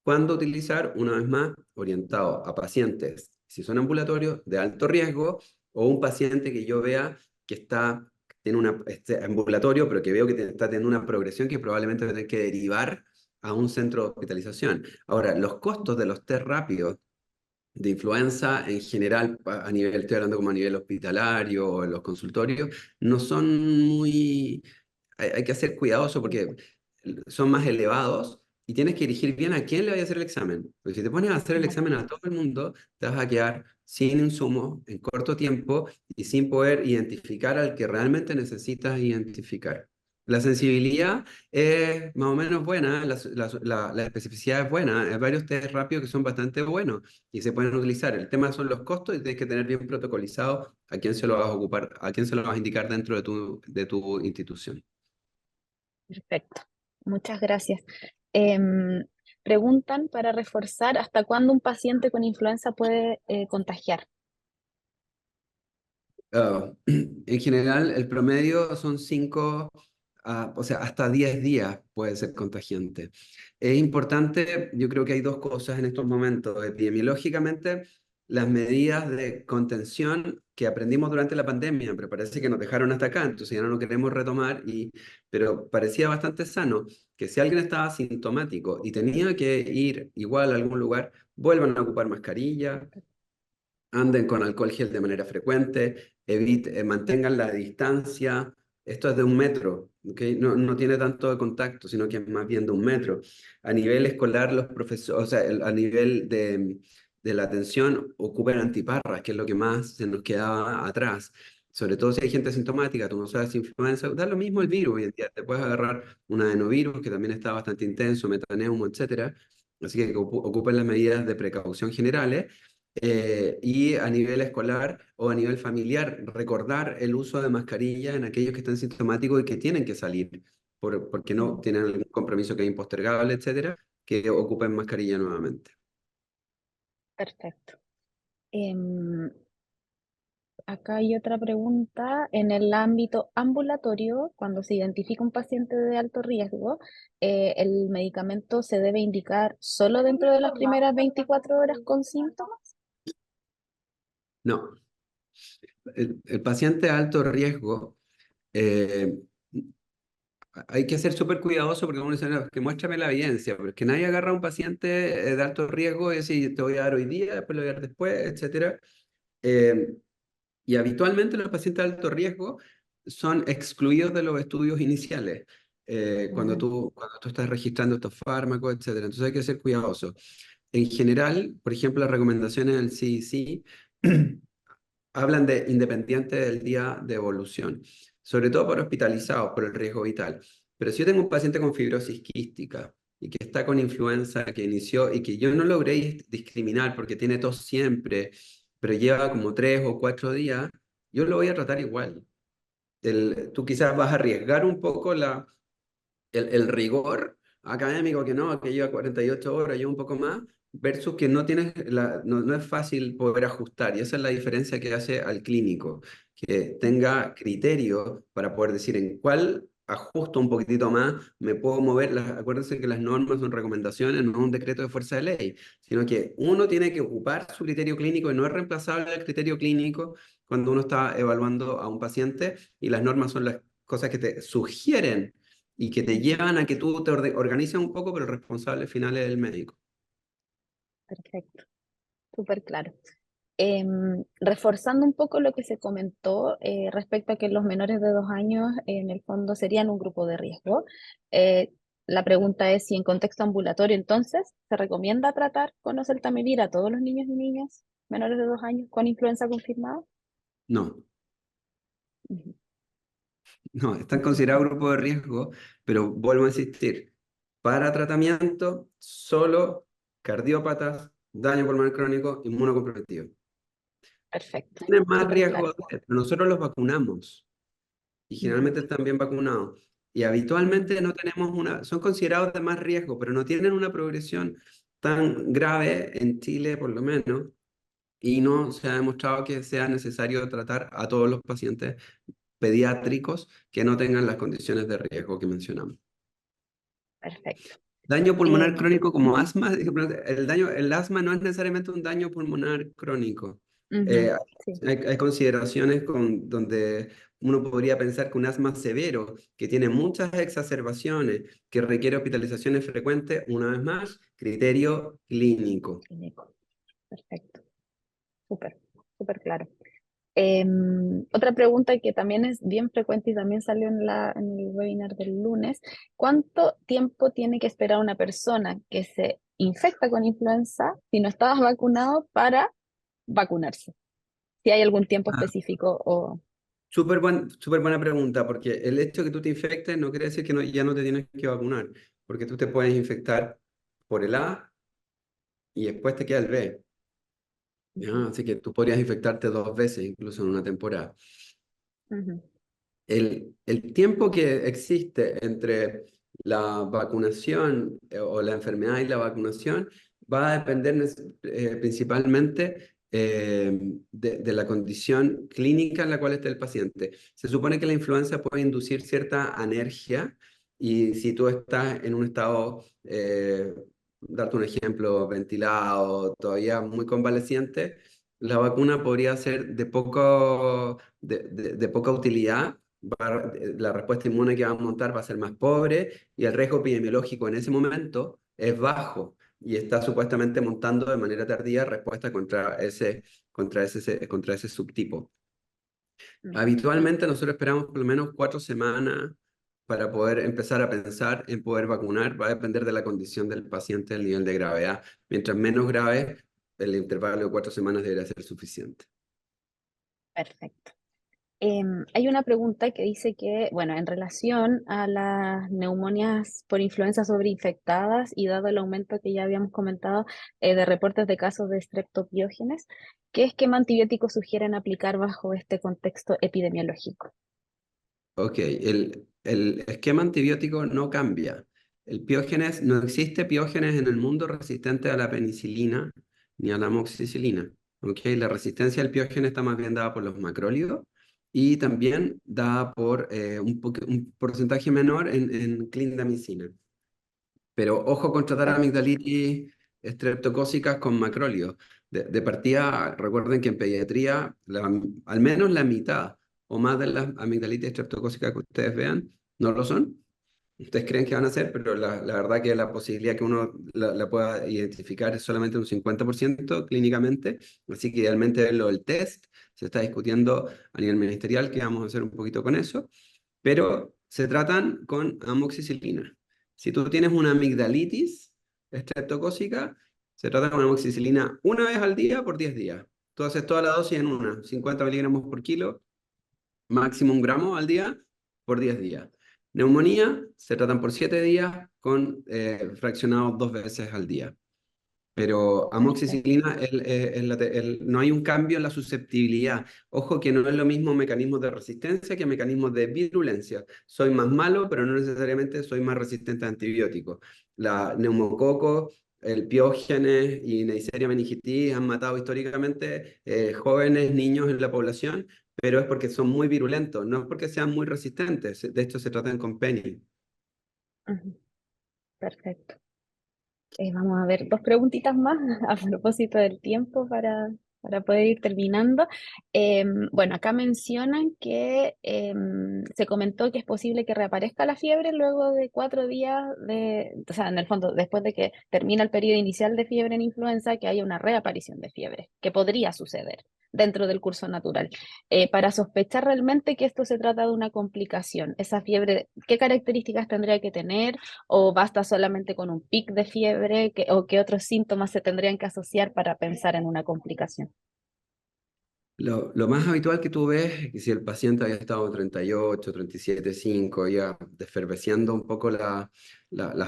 ¿Cuándo utilizar? Una vez más, orientado a pacientes, si son ambulatorios, de alto riesgo, o un paciente que yo vea que tiene ambulatorio, pero que veo que está teniendo una progresión que probablemente va a tener que derivar a un centro de hospitalización. Ahora, los costos de los test rápidos de influenza en general, a nivel, estoy hablando como a nivel hospitalario o en los consultorios, no son muy, hay que ser cuidadoso porque son más elevados y tienes que elegir bien a quién le vaya a hacer el examen. Porque si te pones a hacer el examen a todo el mundo, te vas a quedar sin insumos en corto tiempo y sin poder identificar al que realmente necesitas identificar. La sensibilidad es más o menos buena, la especificidad es buena, hay varios test rápidos que son bastante buenos y se pueden utilizar. El tema son los costos y tienes que tener bien protocolizado a quién se lo vas a ocupar, a quién se lo vas a indicar dentro de tu institución. Perfecto, muchas gracias. Em, Preguntan para reforzar hasta cuándo un paciente con influenza puede contagiar. En general, el promedio son 5, o sea, hasta 10 días puede ser contagiante. Es importante, yo creo que hay dos cosas en estos momentos. Epidemiológicamente, las medidas de contención que aprendimos durante la pandemia, pero parece que nos dejaron hasta acá, entonces ya no lo queremos retomar, pero parecía bastante sano que si alguien estaba sintomático y tenía que ir igual a algún lugar, vuelvan a ocupar mascarilla, anden con alcohol gel de manera frecuente, mantengan la distancia. Esto es de 1 metro, ¿okay? No tiene tanto de contacto, sino que es más bien de 1 metro. A nivel escolar, los profesores, o sea, a nivel de la atención, ocupen antiparras, que es lo que más se nos quedaba atrás. Sobre todo si hay gente asintomática, tú no sabes si influenza, da lo mismo el virus hoy en día. Te puedes agarrar un adenovirus, que también está bastante intenso, metaneumo, etcétera. Así que ocupen las medidas de precaución generales y a nivel escolar o a nivel familiar, recordar el uso de mascarilla en aquellos que están sintomáticos y que tienen que salir. porque no Mm, tienen algún compromiso que es impostergable, etcétera, que ocupen mascarilla nuevamente. perfecto. Em, Acá hay otra pregunta. En el ámbito ambulatorio, cuando se identifica un paciente de alto riesgo, ¿el medicamento se debe indicar solo dentro de las primeras 24 horas con síntomas? No, el paciente de alto riesgo, eh, hay que ser súper cuidadoso porque uno dice, "No, que muéstrame la evidencia", pero es que nadie agarra a un paciente de alto riesgo y dice, te voy a dar hoy día, después lo voy a dar después, etcétera. Eh, y habitualmente los pacientes de alto riesgo son excluidos de los estudios iniciales, Ujú, cuando tú estás registrando estos fármacos, etcétera. Entonces hay que ser cuidadoso. En general, por ejemplo, las recomendaciones del CDC hablan de independiente del día de evolución, sobre todo para hospitalizados por el riesgo vital. Pero si yo tengo un paciente con fibrosis quística y que está con influenza, que inició y que yo no logré discriminar porque tiene tos siempre, pero lleva como 3 o 4 días, yo lo voy a tratar igual. Tú quizás vas a arriesgar un poco el rigor académico, que no, que lleva 48 horas, lleva un poco más, versus que no tienes no es fácil poder ajustar. Y esa es la diferencia que hace al clínico, que tenga criterio para poder decir en cuál ajusto un poquitito más, me puedo mover. Acuérdense que las normas son recomendaciones, no es un decreto de fuerza de ley, sino que uno tiene que ocupar su criterio clínico y no es reemplazable el criterio clínico cuando uno está evaluando a un paciente, y las normas son las cosas que te sugieren y que te ujú, llevan a que tú te organices un poco, pero el responsable final es el médico. perfecto, súper claro. Reforzando un poco lo que se comentó respecto a que los menores de 2 años en el fondo serían un grupo de riesgo, eh, la pregunta es si en contexto ambulatorio entonces se recomienda tratar con oseltamivir a todos los niños y niñas menores de 2 años con influenza confirmada. No, Ujú, no, están considerados perfecto, grupo de riesgo, pero vuelvo a insistir, para tratamiento solo cardiópatas, daño pulmonar crónico, inmunocomprometido. perfecto, Tienen más súper riesgo, claro. pero nosotros los vacunamos y Ujú, generalmente están bien vacunados. Y ujú, habitualmente no tenemos son considerados de más riesgo, pero no tienen una progresión tan grave en Chile, por lo menos, y no se ha demostrado que sea necesario tratar a todos los pacientes pediátricos que no tengan las condiciones de riesgo que mencionamos. perfecto. Daño pulmonar Em, crónico como asma, el asma no es necesariamente un daño pulmonar crónico. ujú, Eh, sí, hay consideraciones donde uno podría pensar que un asma severo, que tiene muchas exacerbaciones, que requiere hospitalizaciones frecuentes, una vez más, criterio clínico. clínico, perfecto, súper, súper claro. Otra pregunta que también es bien frecuente y también salió en el webinar del lunes, ¿cuánto tiempo tiene que esperar una persona que se infecta con influenza si no estabas vacunado para vacunarse? Si hay algún tiempo específico o... Súper buena pregunta, porque el hecho de que tú te infectes no quiere decir que ya no te tienes que vacunar, porque tú te puedes infectar por el A y después te queda el B. ¿Ya? Ujú, Así que tú podrías infectarte 2 veces, incluso en una temporada. ujú, El tiempo que existe entre la vacunación o la enfermedad y la vacunación va a depender principalmente de la condición clínica en la cual está el paciente. Se supone que la influenza puede inducir cierta alergia, y si tú estás en un estado, darte un ejemplo, ventilado, todavía muy convaleciente, la vacuna podría ser de poca utilidad. La respuesta inmune que va a montar va a ser más pobre y el riesgo epidemiológico en ese momento es bajo, y está supuestamente montando de manera tardía respuesta contra ese subtipo. ujú. Habitualmente nosotros esperamos por lo menos 4 semanas para poder empezar a pensar en poder vacunar. Va a depender de la condición del paciente, el nivel de gravedad. Mientras menos grave, el intervalo de 4 semanas debería ser suficiente. Perfecto. Hay una pregunta que dice que, bueno, en relación a las neumonias por influenza sobreinfectadas y dado el aumento que ya habíamos comentado de reportes de casos de streptopiógenes, ¿qué esquema antibiótico sugieren aplicar bajo este contexto epidemiológico? Ok, el esquema antibiótico no cambia. No existe piógenes en el mundo resistente a la penicilina ni a la amoxicilina. Ok, la resistencia al piógeno está más bien dada por los macrólidos y también dada por un porcentaje menor en clindamicina. Pero ojo con tratar amigdalitis estreptocócicas con macrólidos. De partida, recuerden que en pediatría al menos la mitad o más de las amigdalitis estreptocócicas que ustedes vean no lo son. Ustedes creen que van a ser, pero la verdad que la posibilidad que uno la pueda identificar es solamente un 50% clínicamente. Así que idealmente verlo del test. Se está discutiendo a nivel ministerial que vamos a hacer un poquito con eso, pero se tratan con amoxicilina. Si tú tienes una amigdalitis estreptocócica, se trata con amoxicilina una vez al día por 10 días. Tú haces toda la dosis en una, 50 miligramos por kilo, máximo 1 gramo al día por 10 días. Neumonía se tratan por 7 días con fraccionados 2 veces al día. Pero Perfecto. amoxicilina, no hay un cambio en la susceptibilidad. Ojo que no es lo mismo mecanismos de resistencia que mecanismos de virulencia. Soy más malo, pero no necesariamente soy más resistente a antibióticos. La neumococo, el piógenes y Neisseria meningitis han matado históricamente jóvenes, niños en la población, pero es porque son muy virulentos, no es porque sean muy resistentes. De hecho, se tratan con penny. Ujú. Perfecto. Vamos a ver dos preguntitas más a propósito del tiempo para poder ir terminando. Bueno, acá mencionan que se comentó que es posible que reaparezca la fiebre luego de 4 días o sea, en el fondo, después de que termina el periodo inicial de fiebre en influenza, que haya una reaparición de fiebre, que podría suceder dentro del curso natural. Para sospechar realmente que esto se trata de una complicación, esa fiebre, ¿qué características tendría que tener? ¿O basta solamente con un pic de fiebre? ¿O qué otros síntomas se tendrían que asociar para pensar en una complicación? Lo más habitual que tú ves es que si el paciente había estado en 38, 37,5, ya desferveciendo un poco las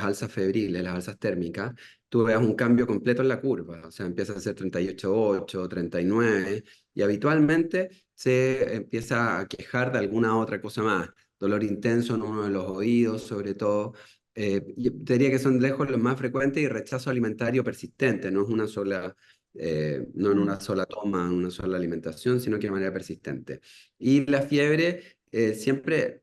alzas febriles, las alzas térmicas, tú veas un cambio completo en la curva, o sea, empieza a ser 38,8, 39, y habitualmente se empieza a quejar de alguna otra cosa más, dolor intenso en uno de los oídos, sobre todo. Yo te diría que son lejos los más frecuentes y rechazo alimentario persistente, no es una sola no en Mm, una sola toma, en una sola alimentación, sino que de manera persistente. Y la fiebre,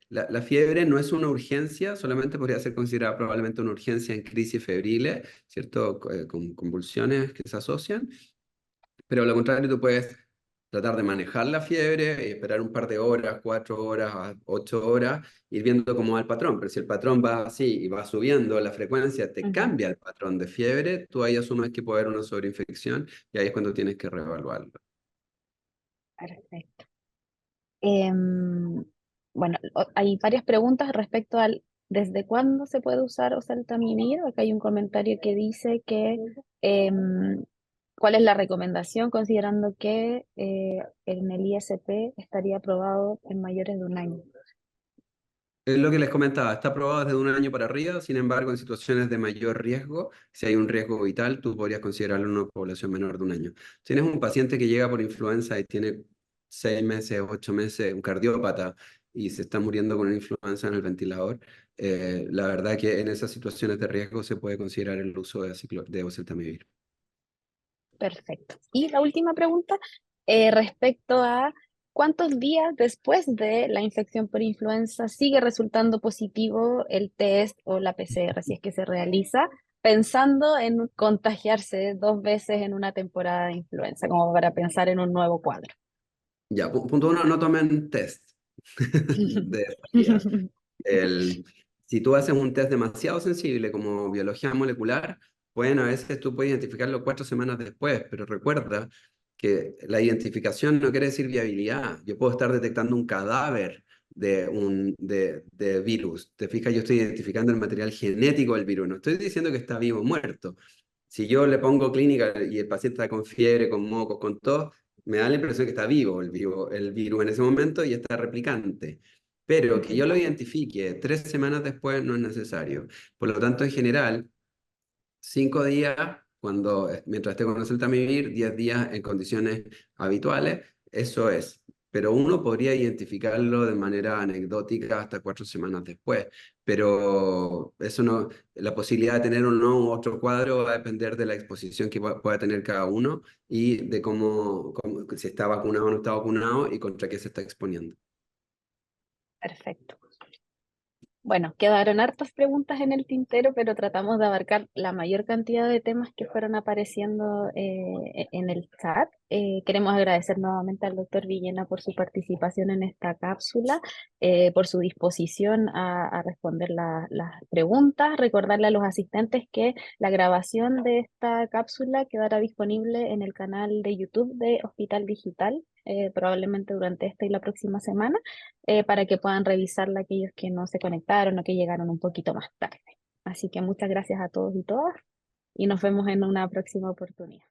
la fiebre no es una urgencia, solamente podría ser considerada probablemente una urgencia en crisis febriles, ¿cierto? Con convulsiones que se asocian, pero a lo contrario, tú puedes tratar de manejar la fiebre, esperar un par de horas, 4 horas, 8 horas, ir viendo cómo va el patrón. Pero si el patrón va así y va subiendo la frecuencia, te ujú. cambia el patrón de fiebre, tú ahí asumes que puede haber una sobreinfección y ahí es cuando tienes que reevaluarlo. Perfecto. Em, bueno, hay varias preguntas respecto al ¿desde cuándo se puede usar oseltamivir? Acá hay un comentario que dice que ¿cuál es la recomendación considerando que en el ISP estaría aprobado en mayores de 1 año? Es lo que les comentaba, está aprobado desde 1 año para arriba, sin embargo, en situaciones de mayor riesgo, si hay un riesgo vital, tú podrías considerarlo una población menor de 1 año. Si tienes un paciente que llega por influenza y tiene 6 meses, 8 meses, un cardiópata, y se está muriendo con una influenza en el ventilador, la verdad que en esas situaciones de riesgo se puede considerar el uso de oseltamivir. Perfecto. Y la última pregunta, respecto a cuántos días después de la infección por influenza sigue resultando positivo el test o la PCR, si es que se realiza, pensando en contagiarse 2 veces en una temporada de influenza, como para pensar en un nuevo cuadro. Ya, punto uno, no tomen test de salida. Si tú haces un test demasiado sensible como biología molecular, bueno, a veces tú puedes identificarlo 4 semanas después, pero recuerda que la identificación no quiere decir viabilidad. Yo puedo estar detectando un cadáver de virus. Te fijas, yo estoy identificando el material genético del virus. No estoy diciendo que está vivo o muerto. Si yo le pongo clínica y el paciente está con fiebre, con mocos, con todo, me da la impresión que está vivo el virus en ese momento y está replicante. Pero que Ujú. yo lo identifique 3 semanas después no es necesario. Por lo tanto, en general, 5 días mientras esté con el celtamivir, 10 días en condiciones habituales, eso es. pero uno podría identificarlo de manera anecdótica hasta 4 semanas después. Pero eso no, la posibilidad de tener o no otro cuadro va a depender de la exposición que pueda tener cada uno y de si está vacunado o no está vacunado y contra qué se está exponiendo. Perfecto. Bueno, quedaron hartas preguntas en el tintero, pero tratamos de abarcar la mayor cantidad de temas que fueron apareciendo en el chat. Queremos agradecer nuevamente al doctor Villena por su participación en esta cápsula, por su disposición a responder las preguntas. Recordarle a los asistentes que la grabación de esta cápsula quedará disponible en el canal de YouTube de Hospital Digital, probablemente durante esta y la próxima semana, para que puedan revisarla aquellos que no se conectaron o que llegaron un poquito más tarde. Así que muchas gracias a todos y todas y nos vemos en una próxima oportunidad.